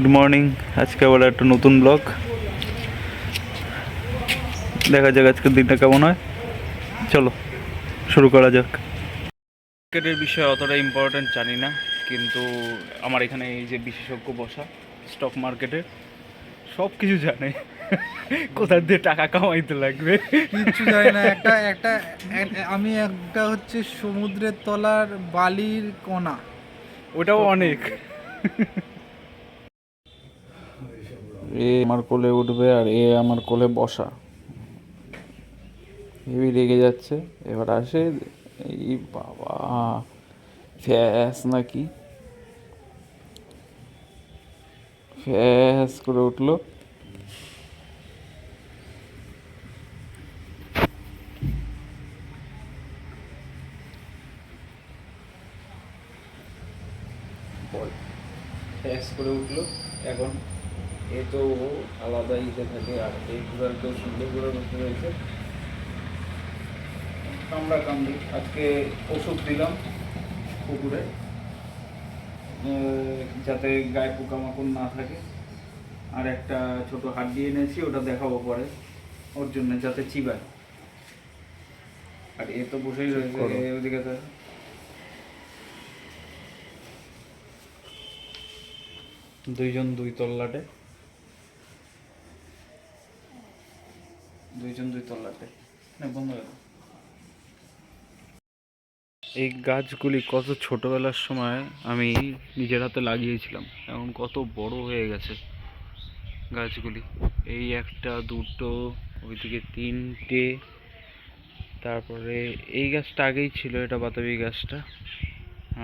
Good morning. আজকে আবার একটা নতুন ব্লগ। দেখা যাক আজকের দিনটা কেমন হয়। চলো শুরু করা যাক। মার্কেটের বিষয়ে অতটা ইম্পর্ট্যান্ট জানি না, কিন্তু আমার এখানে এই যে বিশেষজ্ঞ বসা স্টক মার্কেটের সব কিছু জানে। কোথা দিয়ে টাকা কামাইতে লাগবে কিচ্ছু জানি না। একটা একটা আমি একটা হচ্ছে সমুদ্রের তলার বালির কণা। ওটাও অনেক। এ আমার কোলে উঠবে আর এ আমার কোলে বসা, হেভি রেগে যাচ্ছে। এবার আসে এই বাবা, ফ্যাস নাকি ফ্যাস করে উঠলো। ফ্যাস করে উঠলো। এখন এ তো আলাদা ইতে থাকে, আর এই ঘোড়ার তো সুন্দর ঘোড়া বসে রয়েছে। কামড়া কামড়ি আজকে ওষুধ দিলাম পুকুরে, যাতে গায়ে পোকামাকড় না থাকে। আর একটা ছোট হাড্ডি এনেছি, ওটা দেখাবো পরে ওর জন্য, যাতে চিবায়। আর এ তো বসেই রয়েছে ওদিকে। তো দুইজন দুই তল্লাটে, না বন্ধ হয়ে গেল। এই গাছগুলি কত ছোটবেলার সময় আমি নিজের হাতে লাগিয়েছিলাম, এখন কত বড় হয়ে গেছে গাছগুলি। এই একটা দুটো, ওইদিকে তিনটে, তারপরে এই গাছটা আগেই ছিল, এটা বাতাবি গাছটা।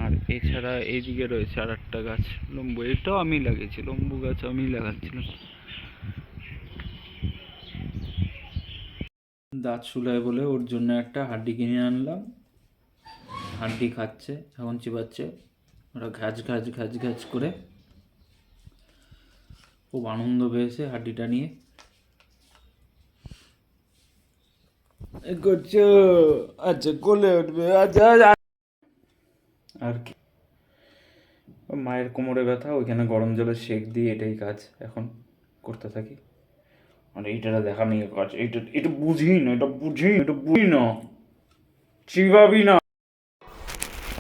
আর এছাড়া এইদিকে রয়েছে আর একটা গাছ লম্বু, এটাও আমি লাগিয়েছি, লম্বু গাছ আমি লাগাচ্ছিলাম। দাঁত শুলায় বলে ওর জন্য একটা হাড্ডি কিনে আনলাম। হাড্ডি খাচ্ছে, এখন চিবাচ্ছে। ওরা ঘাজ ঘাজ ঘাজ ঘাজ করে খুব আনন্দ পেয়েছে হাড্ডিটা নিয়ে। করছো? আচ্ছা কোলে উঠবে, আচ্ছা। আর কি, মায়ের কোমরে ব্যথা, ওইখানে গরম জলের সেক দিয়ে এটাই কাজ এখন করতে থাকি। আর এইটা দেখা নিয়ে কাজ, এটা এটা বুঝি না, এটা বুঝি না, চিবাবি না।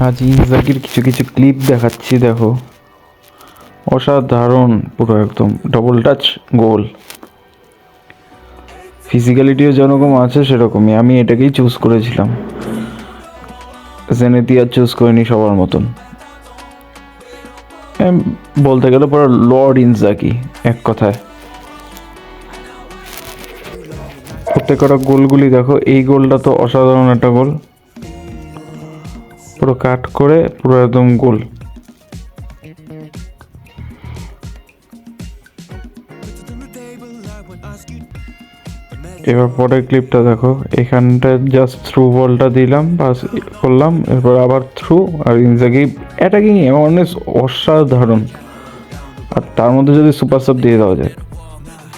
আজ ইনজাগির কিছু কিছু ক্লিপ দেখাচ্ছি, দেখো। অসাধারণ, পুরো একদম ডবল টাচ গোল। ফিজিক্যালিটিও যেরকম আছে সেরকমই। আমি এটাকেই চুজ করেছিলাম, জেনেতিয়া চুজ করিনি সবার মতন। বলতে গেলে পুরো লর্ড ইনজাগি এক কথায়। প্রত্যেকটা গোলগুলি দেখো, এই গোলটা তো অসাধারণ একটা গোল, পুরো কাট করে পুরো একদম গোল। এবার পরের ক্লিপটা দেখো, এখানটা জাস্ট থ্রু বলটা দিলাম, পাস করলাম, এরপর আবার থ্রু। আর ইনজাগি অ্যাটাকিং অ্যাওয়ারনেস অসাধারণ, আর তার মধ্যে যদি সুপার সাব দিয়ে দেওয়া যায়।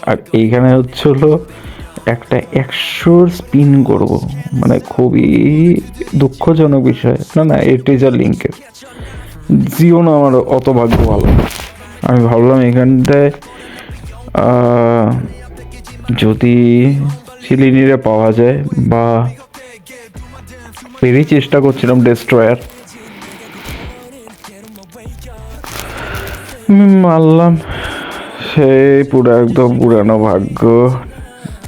আর এইখানে হলো একটা 100 স্পিন করব, মানে খুবই দুঃখজনক বিষয়। না না, এর টিজার লিঙ্কের জিও না, আমার অত ভাগ্য ভালো। আমি ভাবলাম এখানটায় যদি সিলিনিরে পাওয়া যায়, বা এরই চেষ্টা করছিলাম ডেস্ট্রয়ার, মারলাম। সেই পুরো একদম পুরানো ভাগ্য।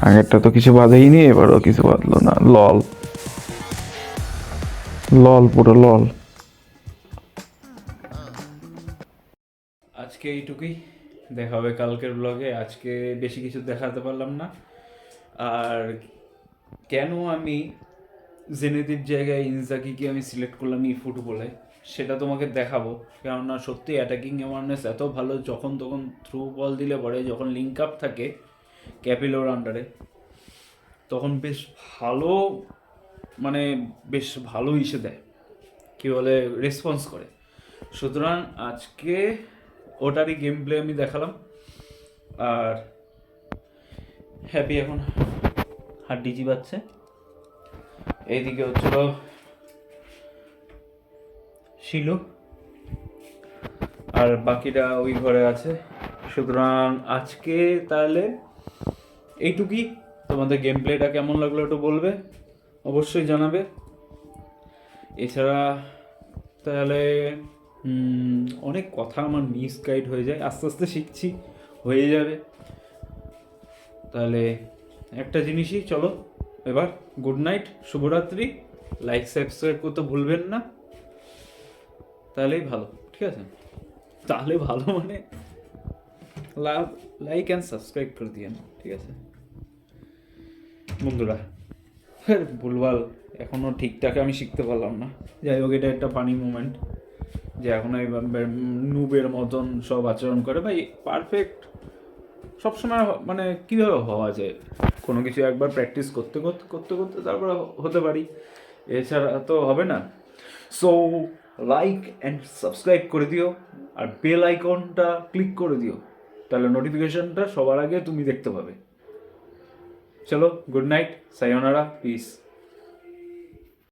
আগেরটা তো কিছু বাঁধেইনি, এবারও কিছু বাঁধলো না। লল লল, পুরো লল। আজকে এইটুকুই, দেখা হবে কালকের ব্লগে। আজকে বেশি কিছু দেখাতে পারলাম না। আর কেন আমি জেনেদির জায়গায় ইনজাগিকে আমি সিলেক্ট করলাম ই ফুটবলে, সেটা তোমাকে দেখাবো। কেননা সত্যি অ্যাটাকিং অ্যাওয়ারনেস এত ভালো, যখন তখন থ্রু বল দিলে পরে, যখন লিঙ্ক আপ থাকে ক্যাপিলোর আন্ডারে, তখন বেশ ভালো, মানে বেশ ভালো ইসে দেয়, কী বলে, রেসপন্স করে। সুতরাং আজকে ওটারই গেম প্লে আমি দেখালাম। আর হ্যাপি এখন হাড্ডি চিবাচ্ছে। এইদিকে হচ্ছিল শিলু, আর বাকিটা ওই ঘরে আছে। সুতরাং আজকে তাহলে এইটুকুই। তোমাদের গেম প্লেটা কেমন লাগলো একটু বলবে, অবশ্যই জানাবে। এছাড়া তাহলে অনেক কথা আমার মিসগাইড হয়ে যায়, আস্তে আস্তে শিখছি, হয়ে যাবে। তাহলে একটা জিনিসই, চলো এবার গুড নাইট, শুভরাত্রি। লাইক সাবস্ক্রাইব করতে ভুলবেন না, তাহলেই ভালো, ঠিক আছে? তাহলে ভালো মানে লাইক অ্যান্ড সাবস্ক্রাইব করে দিয়েন, ঠিক আছে বন্ধুরা? ভুলভাল এখনও ঠিকঠাক আমি শিখতে পারলাম না। যাই হোক, এটা একটা ফানি মোমেন্ট যে এখন এই নুবের মতন সব আচরণ করে। ভাই পারফেক্ট সবসময় মানে কীভাবে হওয়া যায়? কোনো কিছু একবার প্র্যাকটিস করতে করতে করতে করতে তারপরে হতে পারি, এছাড়া তো হবে না। সো লাইক অ্যান্ড সাবস্ক্রাইব করে দিও, আর বেল আইকনটা ক্লিক করে দিও, তাহলে নোটিফিকেশনটা সবার আগে তুমি দেখতে পাবে। চলো, গুড নাইট, সায়োনারা, পিস।